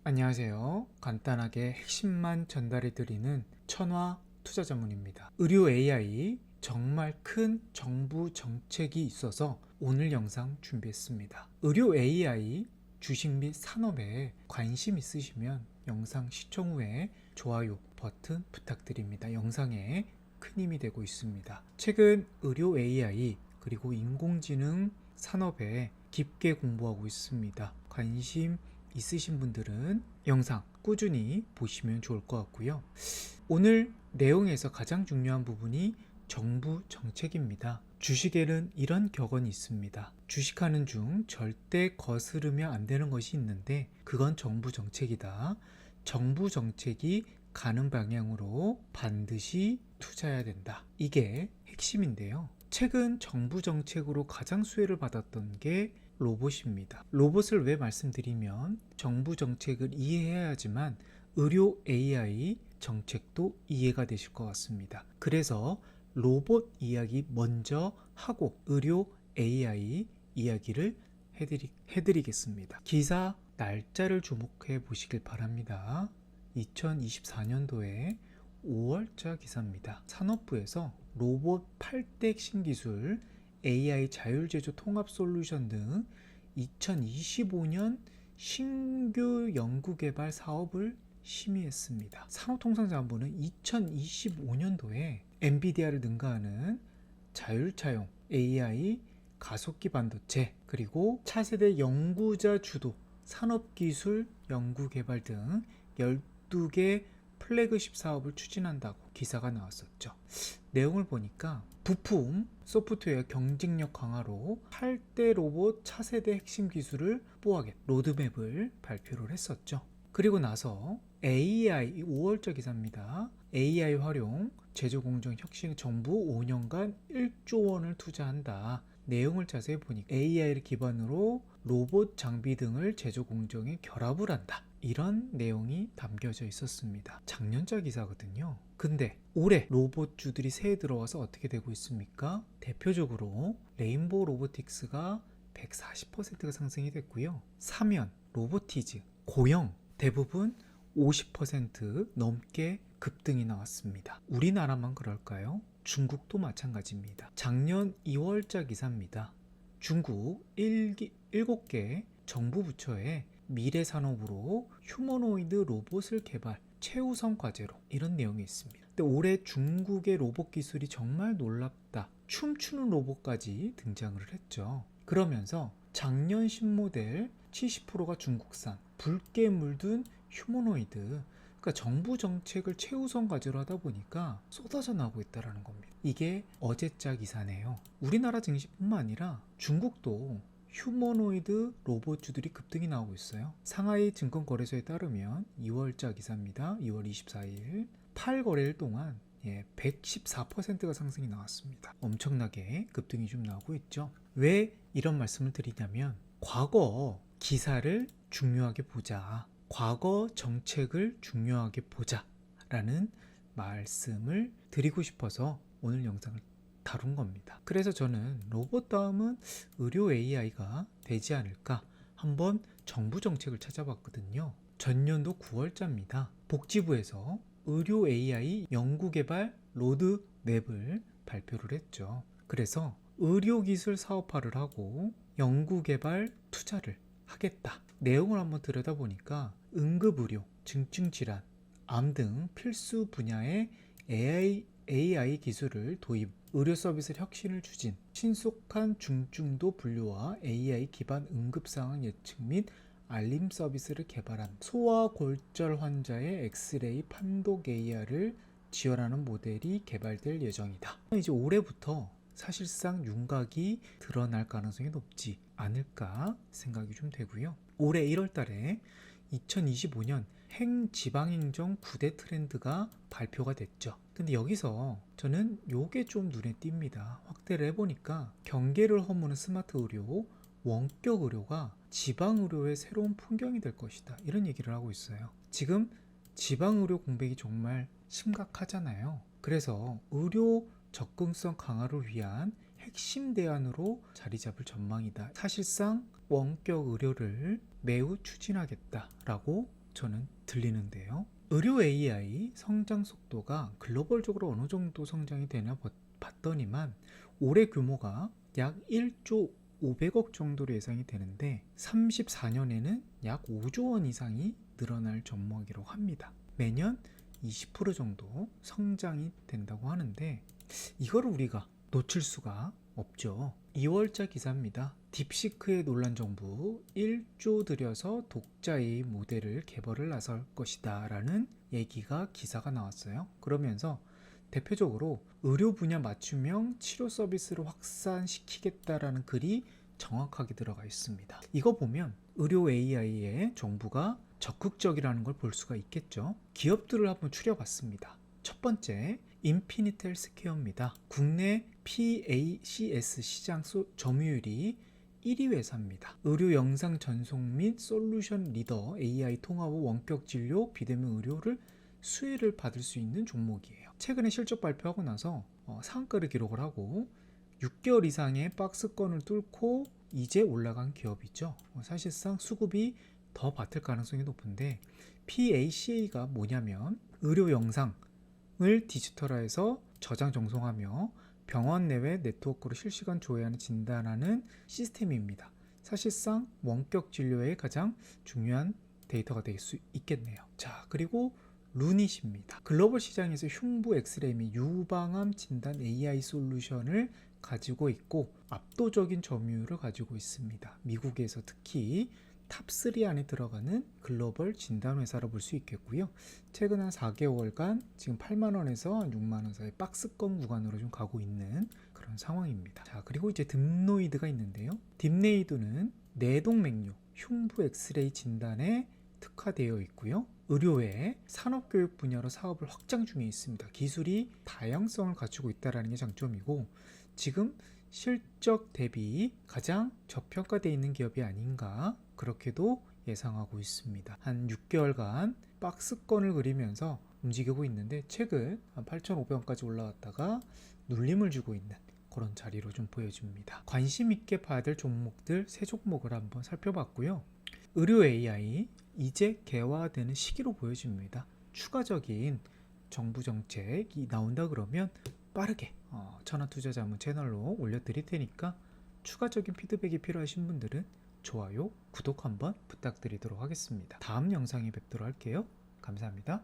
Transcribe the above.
안녕하세요. 간단하게 핵심만 전달해 드리는 천화 투자 전문입니다. 의료 AI 정말 큰 정부 정책이 있어서 오늘 영상 준비했습니다. 의료 AI 주식 및 산업에 관심 있으시면 영상 시청 후에 좋아요 버튼 부탁드립니다. 영상에 큰 힘이 되고 있습니다. 최근 의료 AI 그리고 인공지능 산업에 깊게 공부하고 있습니다. 관심 있으신 분들은 영상 꾸준히 보시면 좋을 것 같고요. 오늘 내용에서 가장 중요한 부분이 정부 정책입니다. 주식에는 이런 격언이 있습니다. 주식하는 중 절대 거스르면 안 되는 것이 있는데 그건 정부 정책이다. 정부 정책이 가는 방향으로 반드시 투자해야 된다. 이게 핵심인데요. 최근 정부 정책으로 가장 수혜를 받았던 게 로봇입니다. 로봇을 왜 말씀드리면 정부 정책을 이해해야지만 의료 AI 정책도 이해가 되실 것 같습니다. 그래서 로봇 이야기 먼저 하고 의료 AI 이야기를 해드리겠습니다. 기사 날짜를 주목해 보시길 바랍니다. 2024년도에 5월자 기사입니다. 산업부에서 로봇 8대 신기술, AI 자율제조 통합 솔루션 등 2025년 신규 연구개발 사업을 심의했습니다. 산업통상자원부는 2025년도에 엔비디아를 능가하는 자율차용 AI 가속기 반도체 그리고 차세대 연구자 주도 산업기술 연구개발 등 12개 플래그십 사업을 추진한다고 기사가 나왔었죠. 내용을 보니까 부품, 소프트웨어 경쟁력 강화로 8대 로봇 차세대 핵심 기술을 뽀하게 로드맵을 발표를 했었죠. 그리고 나서 AI 5월자 기사입니다. AI 활용 제조 공정 혁신 정부 5년간 1조 원을 투자한다. 내용을 자세히 보니까 AI를 기반으로 로봇 장비 등을 제조 공정에 결합을 한다. 이런 내용이 담겨져 있었습니다. 작년자 기사거든요. 근데 올해 로봇주들이 새해 들어와서 어떻게 되고 있습니까? 대표적으로 레인보우 로보틱스가 140%가 상승이 됐고요. 사면, 로보티즈, 고영 대부분 50% 넘게 급등이 나왔습니다. 우리나라만 그럴까요? 중국도 마찬가지입니다. 작년 2월자 기사입니다. 중국 7개 정부 부처에 미래 산업으로 휴머노이드 로봇을 개발 최우선 과제로 이런 내용이 있습니다. 근데 올해 중국의 로봇 기술이 정말 놀랍다. 춤추는 로봇까지 등장을 했죠. 그러면서 작년 신모델 70%가 중국산, 붉게 물든 휴머노이드, 그러니까 정부 정책을 최우선 과제로 하다 보니까 쏟아져 나오고 있다는 겁니다. 이게 어제자 기사네요. 우리나라 증시뿐만 아니라 중국도 휴머노이드 로봇주들이 급등이 나오고 있어요. 상하이 증권거래소에 따르면 2월자 기사입니다. 2월 24일 8거래일 동안 114%가 상승이 나왔습니다. 엄청나게 급등이 좀 나오고 있죠. 왜 이런 말씀을 드리냐면 과거 기사를 중요하게 보자. 과거 정책을 중요하게 보자 라는 말씀을 드리고 싶어서 오늘 영상을 다룬 겁니다. 그래서 저는 로봇 다음은 의료 AI가 되지 않을까 한번 정부 정책을 찾아봤거든요. 전년도 9월자입니다. 복지부에서 의료 AI 연구개발 로드맵을 발표를 했죠. 그래서 의료기술 사업화를 하고 연구개발 투자를 하겠다. 내용을 한번 들여다보니까 응급의료, 중증질환, 암 등 필수 분야의 AI 기술을 도입, 의료 서비스 혁신을 추진, 신속한 중증도 분류와 AI 기반 응급상황 예측 및 알림 서비스를 개발한 소아골절 환자의 엑스레이 판독 AI를 지원하는 모델이 개발될 예정이다. 이제 올해부터 사실상 윤곽이 드러날 가능성이 높지 않을까 생각이 좀 되고요. 올해 1월 달에 2025년 행지방행정 9대 트렌드가 발표가 됐죠. 근데 여기서 저는 요게 좀 눈에 띕니다. 확대를 해보니까 경계를 허무는 스마트 의료, 원격 의료가 지방 의료의 새로운 풍경이 될 것이다. 이런 얘기를 하고 있어요. 지금 지방 의료 공백이 정말 심각하잖아요. 그래서 의료 접근성 강화를 위한 핵심 대안으로 자리 잡을 전망이다. 사실상 원격 의료를 매우 추진하겠다라고 저는 들리는데요. 의료 AI 성장 속도가 글로벌적으로 어느 정도 성장이 되나 봤더니만 올해 규모가 약 1조 500억 정도로 예상이 되는데 34년에는 약 5조 원 이상이 늘어날 전망이라고 합니다. 매년 20% 정도 성장이 된다고 하는데 이걸 우리가 놓칠 수가 없죠. 2월자 기사입니다. 딥시크의 논란 정부 1조 들여서 독자 AI 모델을 개발을 나설 것이다 라는 얘기가 기사가 나왔어요. 그러면서 대표적으로 의료 분야 맞춤형 치료 서비스를 확산시키겠다라는 글이 정확하게 들어가 있습니다. 이거 보면 의료 AI에 정부가 적극적이라는 걸 볼 수가 있겠죠. 기업들을 한번 추려봤습니다. 첫 번째, 인피니트 헬스케어입니다. 국내 PACS 시장 점유율이 1위 회사입니다. 의료 영상 전송 및 솔루션 리더 AI 통합 후 원격 진료, 비대면 의료를 수혜를 받을 수 있는 종목이에요. 최근에 실적 발표하고 나서 상한가를 기록을 하고 6개월 이상의 박스권을 뚫고 이제 올라간 기업이죠. 사실상 수급이 더 받을 가능성이 높은데 PACA가 뭐냐면 의료 영상을 디지털화해서 저장 정송하며 병원 내외 네트워크로 실시간 조회하는 진단하는 시스템입니다. 사실상 원격 진료의 가장 중요한 데이터가 될 수 있겠네요. 자, 그리고 루닛입니다. 글로벌 시장에서 흉부 엑스레이 및 유방암 진단 AI 솔루션을 가지고 있고 압도적인 점유율을 가지고 있습니다. 미국에서 특히 탑3 안에 들어가는 글로벌 진단 회사로 볼 수 있겠고요. 최근 한 4개월간 지금 8만원에서 한 6만원 사이 박스권 구간으로 좀 가고 있는 그런 상황입니다. 자, 그리고 이제 딥노이드가 있는데요. 딥노이드는 뇌동맥류 흉부 엑스레이 진단에 특화되어 있고요. 의료외 산업교육 분야로 사업을 확장 중에 있습니다. 기술이 다양성을 갖추고 있다는 게 장점이고 지금 실적 대비 가장 저평가되어 있는 기업이 아닌가 그렇게도 예상하고 있습니다. 한 6개월간 박스권을 그리면서 움직이고 있는데 최근 한 8,500원까지 올라갔다가 눌림을 주고 있는 그런 자리로 좀 보여집니다. 관심 있게 봐야 될 종목들 세 종목을 한번 살펴봤고요. 의료 AI 이제 개화되는 시기로 보여집니다. 추가적인 정부 정책이 나온다 그러면 빠르게 천하투자자문 채널로 올려드릴 테니까 추가적인 피드백이 필요하신 분들은 좋아요, 구독 한번 부탁드리도록 하겠습니다. 다음 영상에 뵙도록 할게요. 감사합니다.